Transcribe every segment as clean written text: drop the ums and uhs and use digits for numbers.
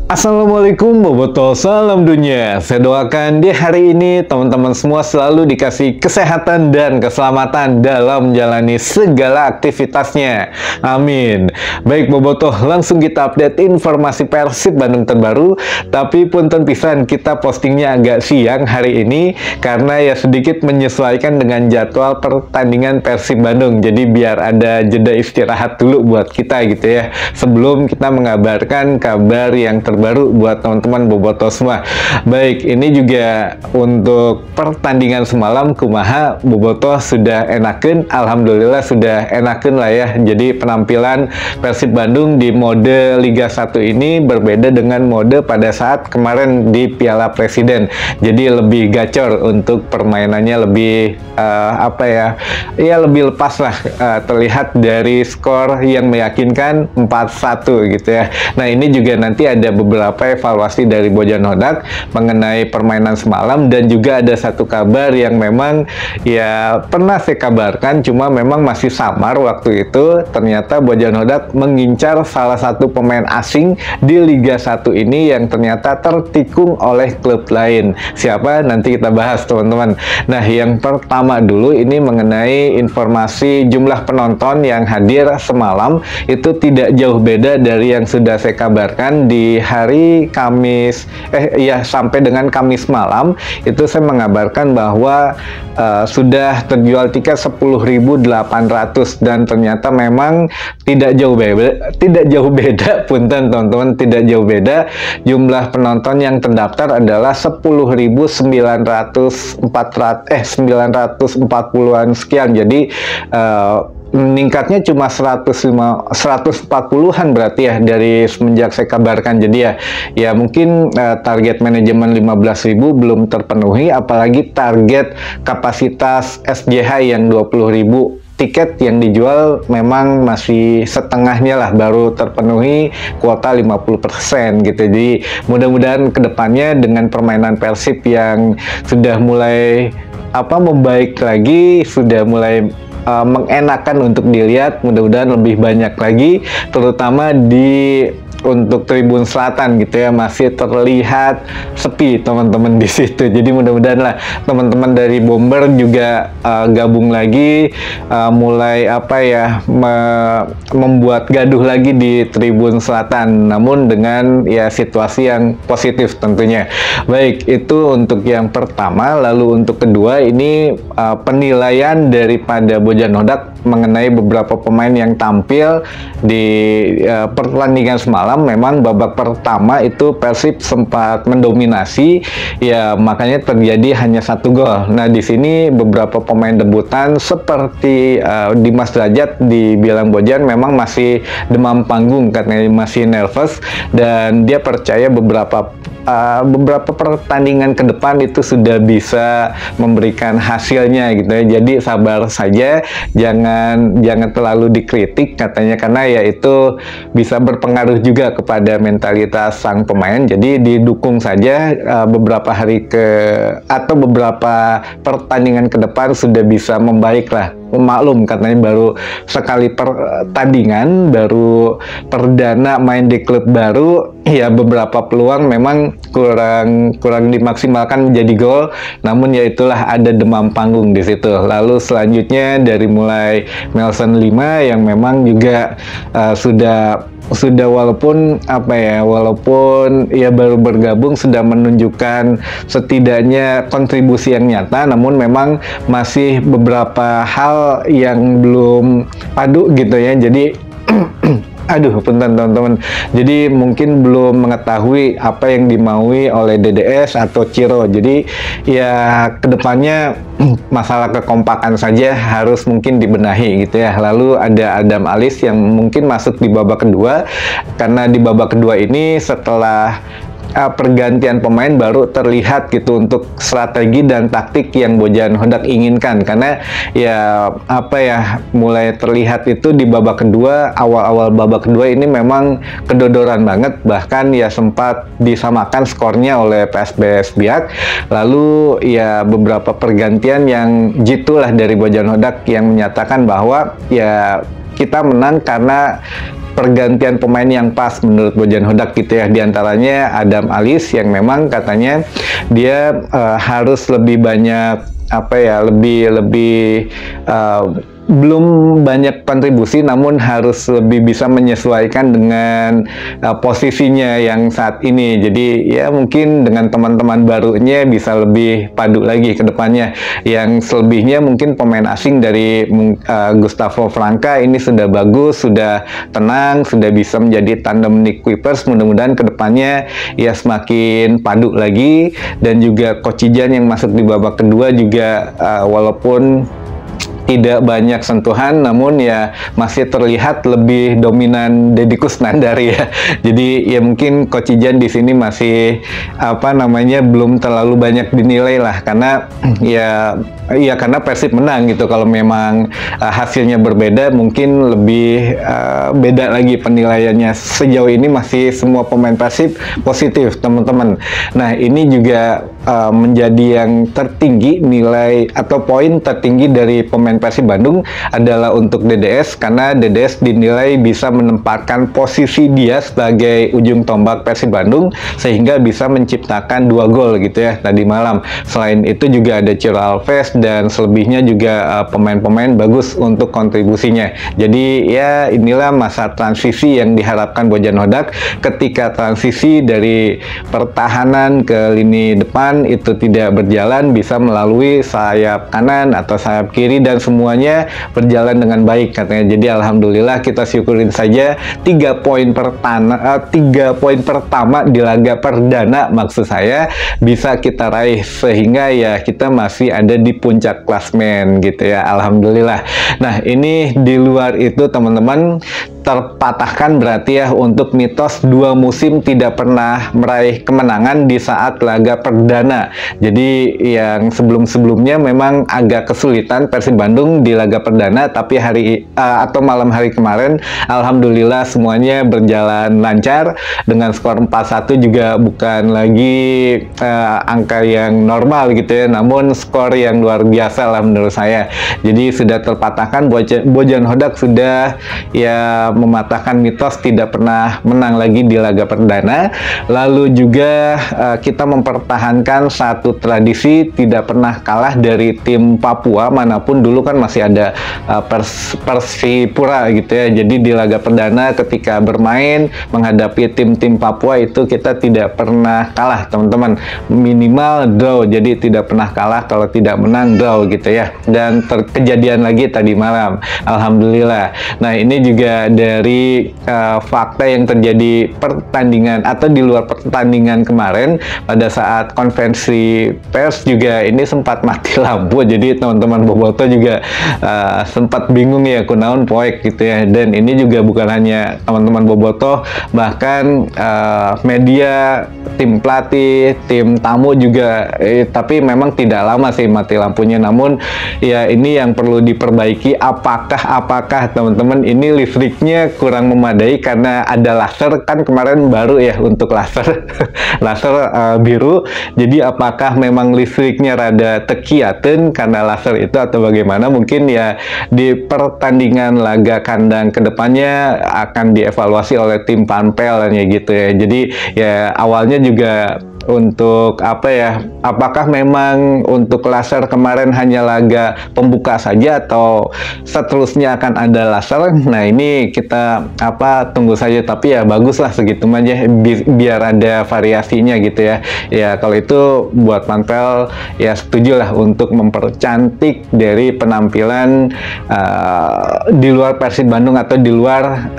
Assalamualaikum Boboto, salam dunia. Saya doakan di hari ini teman-teman semua selalu dikasih kesehatan dan keselamatan dalam menjalani segala aktivitasnya. Amin. Baik Boboto, langsung kita update informasi Persib Bandung terbaru. Tapi punten pisan kita postingnya agak siang hari ini karena ya sedikit menyesuaikan dengan jadwal pertandingan Persib Bandung. Jadi biar ada jeda istirahat dulu buat kita gitu ya. Sebelum kita mengabarkan kabar yang baru buat teman-teman Boboto semua. Baik, ini juga untuk pertandingan semalam kumaha Boboto sudah enakeun, alhamdulillah sudah enakeun lah ya. Jadi penampilan Persib Bandung di mode Liga 1 ini berbeda dengan mode pada saat kemarin di Piala Presiden. Jadi lebih gacor untuk permainannya, lebih lebih lepas lah, terlihat dari skor yang meyakinkan 4-1 gitu ya. Nah, ini juga nanti ada beberapa evaluasi dari Bojan Hodak mengenai permainan semalam, dan juga ada satu kabar yang memang ya pernah saya kabarkan cuma memang masih samar waktu itu. Ternyata Bojan Hodak mengincar salah satu pemain asing di Liga 1 ini yang ternyata tertikung oleh klub lain. Siapa? Nanti kita bahas teman-teman. Nah, yang pertama dulu ini mengenai informasi jumlah penonton yang hadir semalam itu tidak jauh beda dari yang sudah saya kabarkan di hari Kamis, sampai dengan Kamis malam itu saya mengabarkan bahwa sudah terjual tiket 10.800, dan ternyata memang tidak jauh beda punten teman-teman, tidak jauh beda. Jumlah penonton yang terdaftar adalah 10.940-an sekian. Jadi meningkatnya cuma 140-an berarti ya dari semenjak saya kabarkan. Jadi ya mungkin target manajemen 15.000 belum terpenuhi, apalagi target kapasitas SJH yang 20.000 tiket yang dijual memang masih setengahnya lah, baru terpenuhi kuota 50% gitu. Jadi mudah-mudahan kedepannya dengan permainan Persib yang sudah mulai membaik lagi, sudah mulai mengenakan untuk dilihat, mudah-mudahan lebih banyak lagi, terutama untuk Tribun Selatan gitu ya, masih terlihat sepi teman-teman di situ. Jadi mudah-mudahan lah teman-teman dari Bomber juga gabung lagi, mulai membuat gaduh lagi di Tribun Selatan, namun dengan ya situasi yang positif tentunya. Baik, itu untuk yang pertama. Lalu untuk kedua ini penilaian daripada Bojan Hodak mengenai beberapa pemain yang tampil di pertandingan semalam. Memang babak pertama itu Persib sempat mendominasi, ya makanya terjadi hanya 1 gol. Nah, di sini beberapa pemain debutan seperti Dimas Derajat dibilang Bojan memang masih demam panggung karena masih nervous, dan dia percaya beberapa pertandingan ke depan itu sudah bisa memberikan hasilnya gitu ya. Jadi sabar saja, jangan terlalu dikritik katanya, karena ya itu bisa berpengaruh juga kepada mentalitas sang pemain. Jadi didukung saja, beberapa pertandingan ke depan sudah bisa membaik lah. Maklum katanya baru sekali pertandingan, baru perdana main di klub baru, ya beberapa peluang memang kurang dimaksimalkan menjadi gol, namun ya itulah ada demam panggung di situ. Lalu selanjutnya dari mulai Nelson Lima yang memang juga sudah walaupun ya baru bergabung sudah menunjukkan setidaknya kontribusi yang nyata, namun memang masih beberapa hal yang belum padu gitu ya. Jadi punten teman-teman. Jadi mungkin belum mengetahui apa yang dimaui oleh DDS atau Ciro. Jadi ya kedepannya masalah kekompakan saja harus mungkin dibenahi gitu ya. Lalu ada Adam Alis yang mungkin masuk di babak kedua, karena di babak kedua ini setelah pergantian pemain baru terlihat gitu untuk strategi dan taktik yang Bojan Hodak inginkan, karena ya mulai terlihat itu di babak kedua. Awal babak kedua ini memang kedodoran banget, bahkan ya sempat disamakan skornya oleh PSBS Biak. Lalu ya beberapa pergantian yang jitulah dari Bojan Hodak yang menyatakan bahwa ya kita menang karena pergantian pemain yang pas menurut Bojan Hodak gitu ya. Di antaranya Adam Alis yang memang katanya dia harus lebih banyak belum banyak kontribusi, namun harus lebih bisa menyesuaikan dengan posisinya yang saat ini. Jadi ya mungkin dengan teman-teman barunya bisa lebih padu lagi ke depannya. Yang selebihnya mungkin pemain asing dari Gustavo Franca ini sudah bagus, sudah tenang, sudah bisa menjadi tandem Nick Kuipers. Mudah-mudahan ke depannya ya semakin padu lagi. Dan juga Kocijan yang masuk di babak kedua juga walaupun tidak banyak sentuhan, namun ya masih terlihat lebih dominan Deddy Kusnandar ya. Jadi ya mungkin Kocijan di sini masih belum terlalu banyak dinilai lah, karena karena Persib menang gitu. Kalau memang hasilnya berbeda, mungkin lebih beda lagi penilaiannya. Sejauh ini masih semua pemain Persib positif, teman-teman. Nah, ini juga menjadi yang tertinggi nilai atau poin tertinggi dari pemain Persib Bandung adalah untuk DDS, karena DDS dinilai bisa menempatkan posisi dia sebagai ujung tombak Persib Bandung sehingga bisa menciptakan 2 gol gitu ya tadi malam. Selain itu juga ada Ciro Alves dan selebihnya juga pemain-pemain bagus untuk kontribusinya. Jadi ya inilah masa transisi yang diharapkan Bojan Hodak. Ketika transisi dari pertahanan ke lini depan itu tidak berjalan, bisa melalui sayap kanan atau sayap kiri dan semuanya berjalan dengan baik katanya. Jadi alhamdulillah kita syukurin saja 3 poin pertama di laga perdana maksud saya bisa kita raih, sehingga ya kita masih ada di puncak klasmen gitu ya, alhamdulillah. Nah, ini di luar itu teman-teman, terpatahkan berarti ya untuk mitos 2 musim tidak pernah meraih kemenangan di saat laga perdana. Jadi yang sebelum-sebelumnya memang agak kesulitan Persib Bandung di laga perdana, tapi malam hari kemarin alhamdulillah semuanya berjalan lancar dengan skor 4-1, juga bukan lagi angka yang normal gitu ya, namun skor yang luar biasa lah menurut saya. Jadi sudah terpatahkan, Bojan Hodak sudah ya mematahkan mitos tidak pernah menang lagi di laga perdana. Lalu juga kita mempertahankan satu tradisi tidak pernah kalah dari tim Papua manapun. Dulu kan masih ada Persipura gitu ya. Jadi di laga perdana ketika bermain menghadapi tim-tim Papua itu kita tidak pernah kalah teman-teman, minimal draw. Jadi tidak pernah kalah, kalau tidak menang draw gitu ya. Dan kejadian lagi tadi malam, alhamdulillah. Nah, ini juga dari fakta yang terjadi pertandingan atau di luar pertandingan kemarin. Pada saat konferensi pers juga ini sempat mati lampu, jadi teman-teman Boboto juga sempat bingung ya kunaon poek gitu ya. Dan ini juga bukan hanya teman-teman Boboto, bahkan media, tim pelatih, tim tamu juga, tapi memang tidak lama sih mati lampunya. Namun ya ini yang perlu diperbaiki, apakah teman-teman ini listriknya kurang memadai karena ada laser kan kemarin baru ya untuk laser laser biru. Jadi apakah memang listriknya rada tekiaten karena laser itu atau bagaimana? Mungkin ya di pertandingan laga kandang kedepannya akan dievaluasi oleh tim Panpel ya gitu ya. Jadi ya awalnya juga untuk apakah memang untuk laser kemarin hanya laga pembuka saja atau seterusnya akan ada laser? Nah, ini kita tunggu saja, tapi ya bagus lah segitu aja biar ada variasinya gitu ya. Ya kalau itu buat Panpel ya setuju lah untuk mempercantik dari penampilan di luar Persib Bandung atau di luar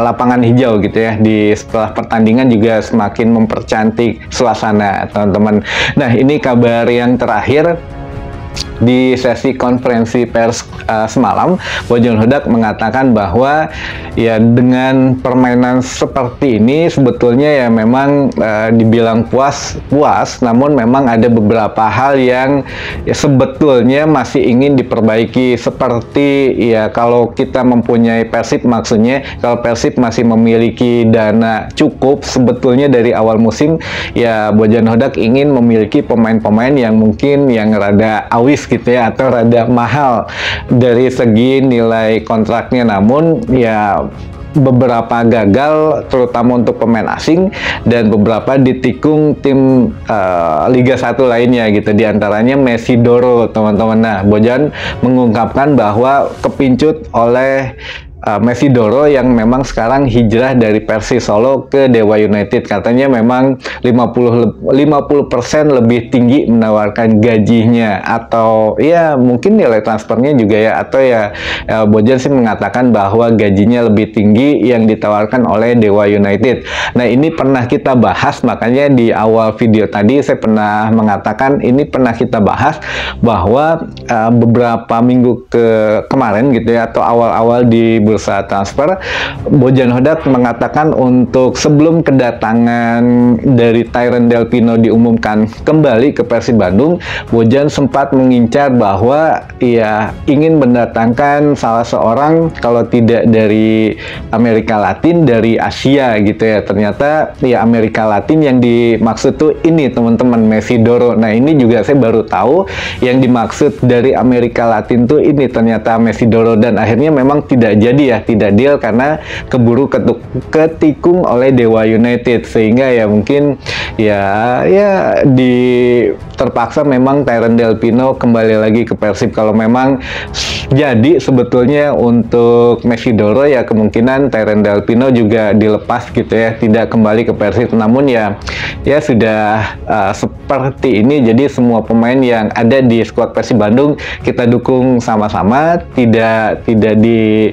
lapangan hijau gitu ya. Di setelah pertandingan juga semakin mempercantik suasana teman-teman. Nah, ini kabar yang terakhir. Di sesi konferensi pers semalam, Bojan Hodak mengatakan bahwa ya dengan permainan seperti ini sebetulnya ya memang dibilang puas, namun memang ada beberapa hal yang ya sebetulnya masih ingin diperbaiki. Seperti ya kalau kita mempunyai Persib, maksudnya kalau Persib masih memiliki dana cukup sebetulnya dari awal musim, ya Bojan Hodak ingin memiliki pemain-pemain yang mungkin yang rada awis gitu ya, atau rada mahal dari segi nilai kontraknya. Namun ya beberapa gagal terutama untuk pemain asing dan beberapa ditikung tim Liga 1 lainnya gitu, diantaranya Mesidoro teman-teman. Nah, Bojan mengungkapkan bahwa kepincut oleh Mesidoro yang memang sekarang hijrah dari Persis Solo ke Dewa United. Katanya memang 50% lebih tinggi menawarkan gajinya, atau ya mungkin nilai transfernya juga ya, atau ya Bojan sih mengatakan bahwa gajinya lebih tinggi yang ditawarkan oleh Dewa United. Nah, ini pernah kita bahas, makanya di awal video tadi saya pernah mengatakan ini pernah kita bahas bahwa beberapa minggu kemarin gitu ya, atau awal-awal di bursa transfer, Bojan Hodak mengatakan untuk sebelum kedatangan dari Tyron Del Pino diumumkan kembali ke Persib Bandung, Bojan sempat mengincar bahwa ia ingin mendatangkan salah seorang, kalau tidak dari Amerika Latin, dari Asia gitu ya. Ternyata ya Amerika Latin yang dimaksud tuh ini teman-teman, Mesidoro. Nah, ini juga saya baru tahu yang dimaksud dari Amerika Latin tuh ini ternyata Mesidoro, dan akhirnya memang tidak jadi ya, tidak deal karena keburu ketikung oleh Dewa United, sehingga ya mungkin ya terpaksa memang Tyron Del Pino kembali lagi ke Persib. Kalau memang jadi sebetulnya untuk Mesidoro ya kemungkinan Tyron Del Pino juga dilepas gitu ya, tidak kembali ke Persib. Namun ya sudah seperti ini, jadi semua pemain yang ada di skuad Persib Bandung kita dukung sama-sama, tidak di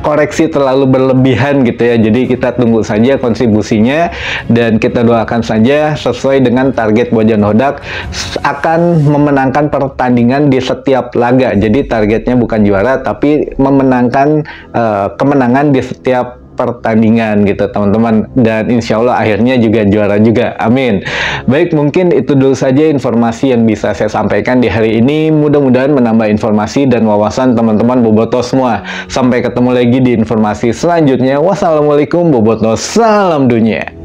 koreksi terlalu berlebihan gitu ya. Jadi kita tunggu saja kontribusinya dan kita doakan saja sesuai dengan target Bojan Hodak akan memenangkan pertandingan di setiap laga. Jadi targetnya bukan juara tapi memenangkan kemenangan di setiap pertandingan gitu teman-teman, dan insya Allah akhirnya juga juara juga, amin. Baik, mungkin itu dulu saja informasi yang bisa saya sampaikan di hari ini. Mudah-mudahan menambah informasi dan wawasan teman-teman Boboto semua. Sampai ketemu lagi di informasi selanjutnya. Wassalamualaikum Boboto, salam dunia.